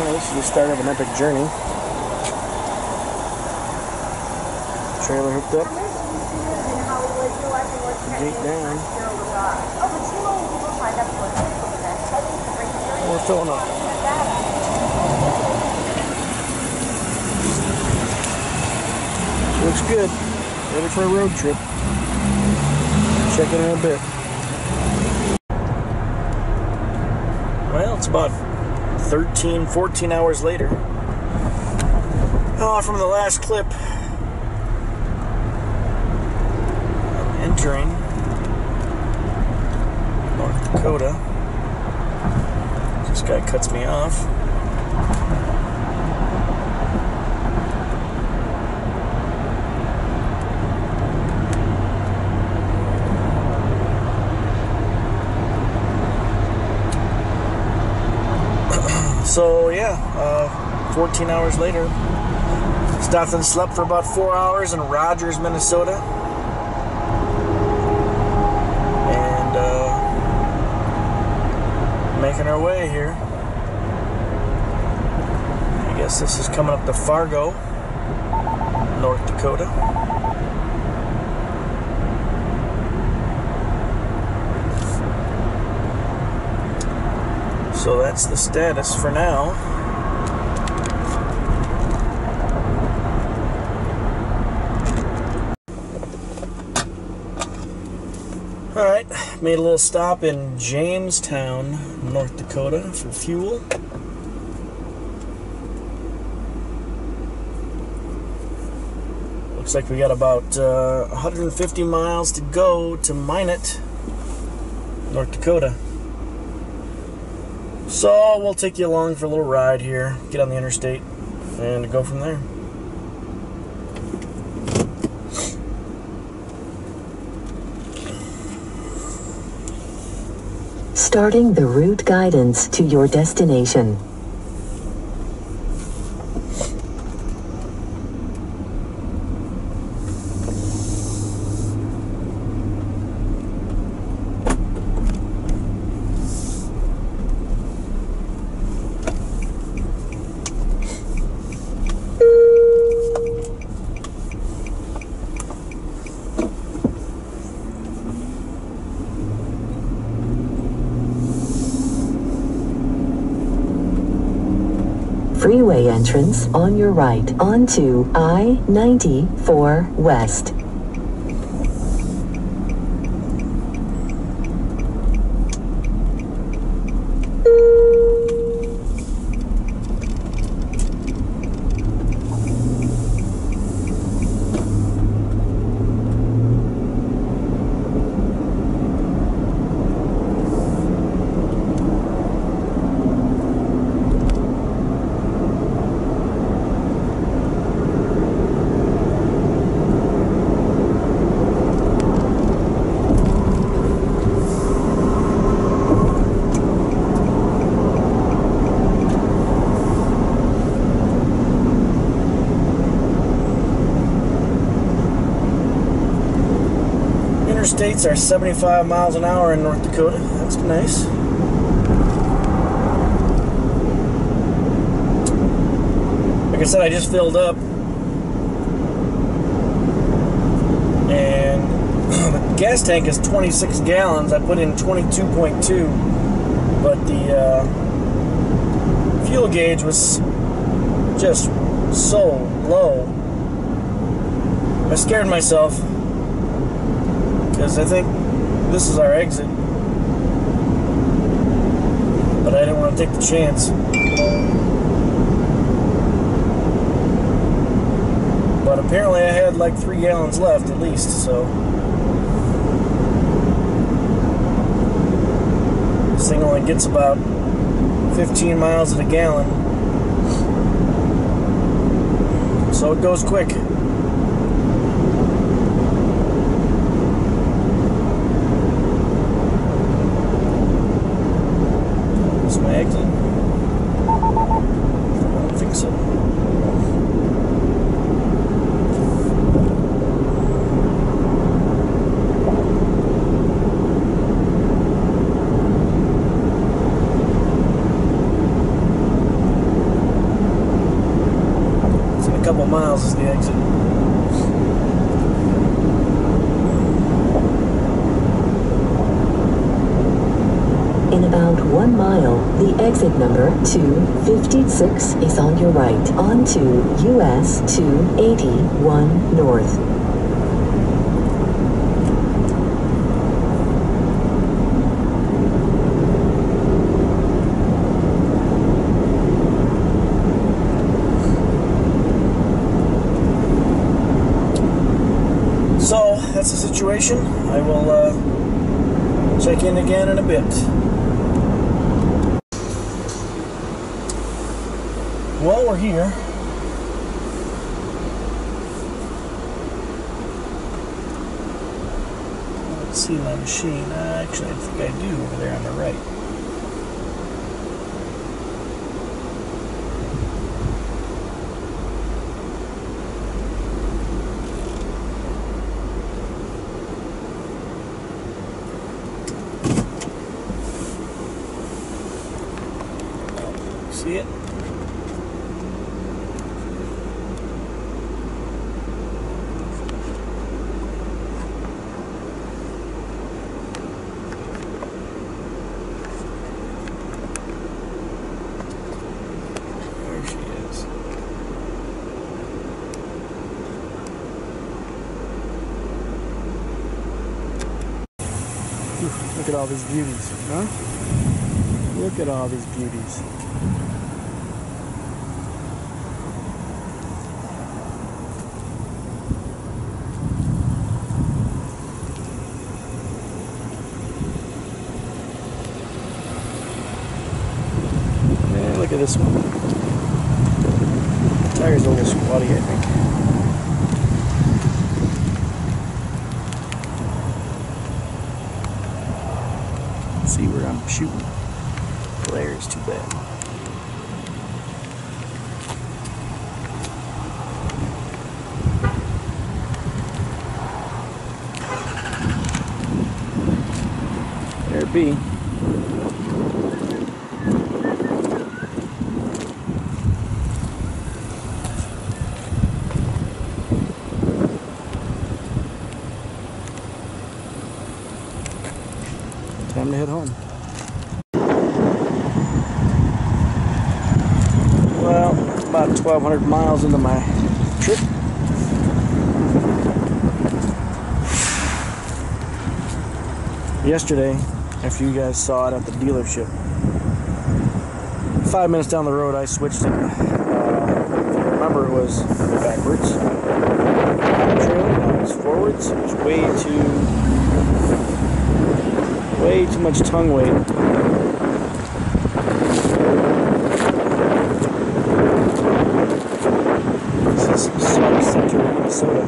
Well, this is the start of an epic journey. Trailer hooked up. Gate down. We're filling up. Looks good. Ready for a road trip. Check it in a bit. Well, it's about 13, 14 hours later. From the last clip, I'm entering North Dakota. This guy cuts me off. So yeah, 14 hours later, stopped and slept for about 4 hours in Rogers, Minnesota, and making our way here. I guess this is coming up to Fargo, North Dakota. So that's the status for now. Alright, made a little stop in Jamestown, North Dakota for fuel. Looks like we got about 150 miles to go to Minot, North Dakota. So we'll take you along for a little ride here, get on the interstate, and go from there. Starting the route guidance to your destination. Freeway entrance on your right onto I-94 West. Interstates are 75 miles an hour in North Dakota. That's nice. Like I said, I just filled up, and the gas tank is 26 gallons. I put in 22.2, but the fuel gauge was just so low. I scared myself, because I think this is our exit, but I didn't want to take the chance. But apparently I had like 3 gallons left at least, so this thing only gets about 15 miles at a gallon, so it goes quick. My exit? I don't think so. couple miles is the exit. In about 1 mile, the exit number 256 is on your right onto US 281 North. So, that's the situation. I will check in again in a bit. Well, we're here. Let's see my machine. Actually, I think I do over there on the right. See it? There she is. Look at all these beauties, huh? Look at all these beauties. Look at this one. The tire's a little squatty, I think. Let's see where I'm shooting. Glare is too bad. There it be. Time to head home. Well, about 1,200 miles into my trip. Yesterday, after you guys saw it at the dealership, 5 minutes down the road I switched it. If you remember, it was backwards. Now it's forwards. It's way too much tongue weight. This is Sauk Center, Minnesota.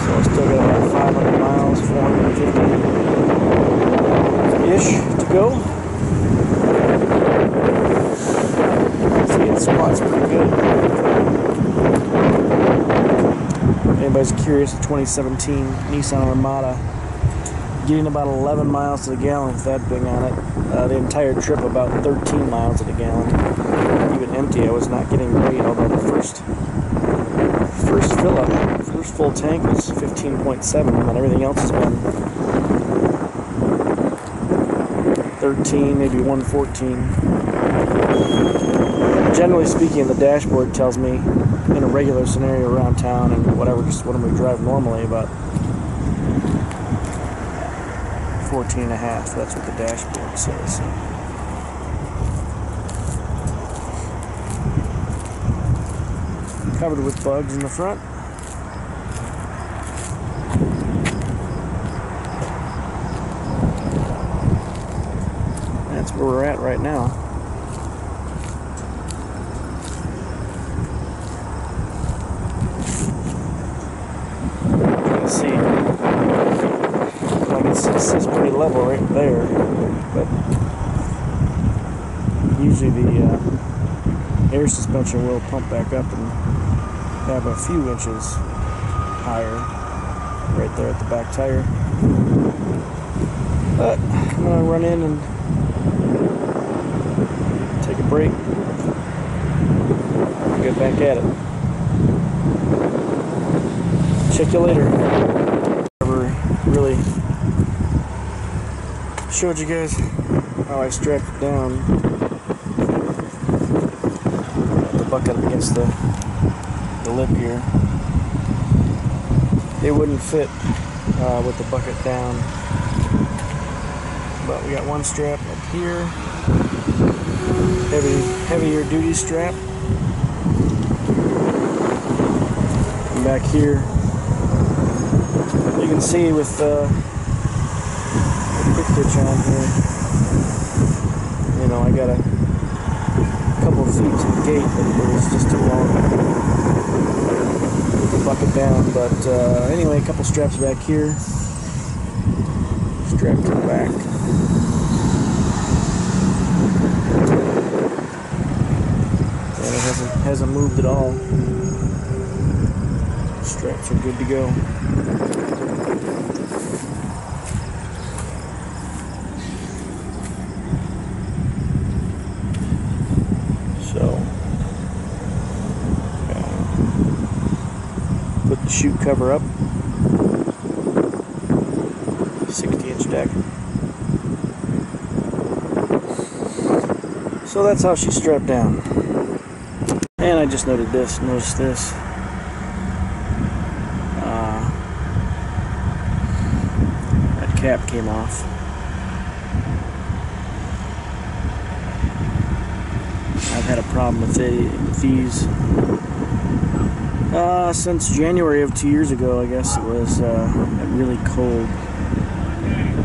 So I still got about 500 miles, 450-ish to go. See, it squats pretty good. Anybody's curious, the 2017 Nissan Armada, getting about 11 miles to the gallon with that thing on it. The entire trip about 13 miles to the gallon. Even empty, I was not getting great, although the first fill up, first full tank was 15.7, and everything else has been 13, maybe 114. Generally speaking, the dashboard tells me in a regular scenario around town and whatever, just when we drive normally, about 14 and a half. That's what the dashboard says. Covered with bugs in the front. That's where we're at right now. See, like it's pretty level right there, but usually the air suspension will pump back up and have a few inches higher right there at the back tire. But I'm gonna run in and take a break. Get back at it. Check you later. Never really showed you guys how I strapped it down. Got the bucket against the lip here. It wouldn't fit with the bucket down, but we got one strap up here, heavier duty strap, and back here you can see with the quick hitch on here, you know, I got a couple feet to the gate, but it was just too long to bucket down. But anyway, a couple straps back here, strap to the back. And it hasn't moved at all. Straps are good to go. So, put the chute cover up, 60-inch deck. So that's how she's strapped down. And I just noticed this. That cap came off. I've had a problem with these since January of 2 years ago. I guess it was a really cold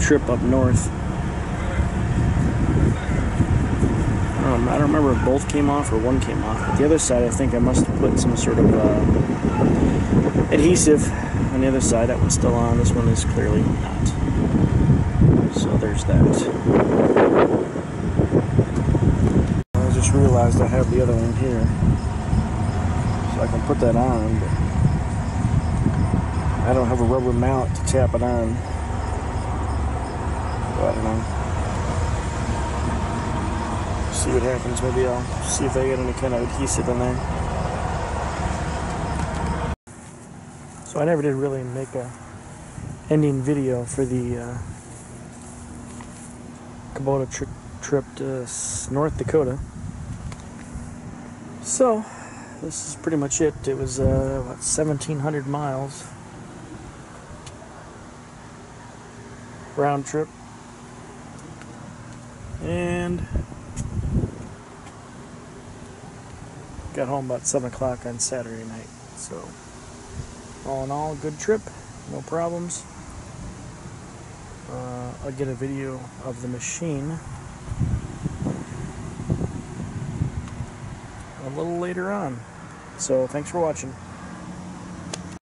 trip up north. I don't remember if both came off or one came off, but the other side I think I must have put some sort of adhesive on the other side. That one's still on. This one is clearly not. So there's that. I just realized I have the other one here, so I can put that on, but I don't have a rubber mallet to tap it on. So I don't know. See what happens. Maybe I'll see if I get any kind of adhesive in there. So I never did really make a ending video for the Kubota trip to North Dakota. So this is pretty much it. It was about 1,700 miles round trip, and got home about 7 o'clock on Saturday night. So all in all, good trip, no problems. I'll get a video of the machine a little later on. So thanks for watching.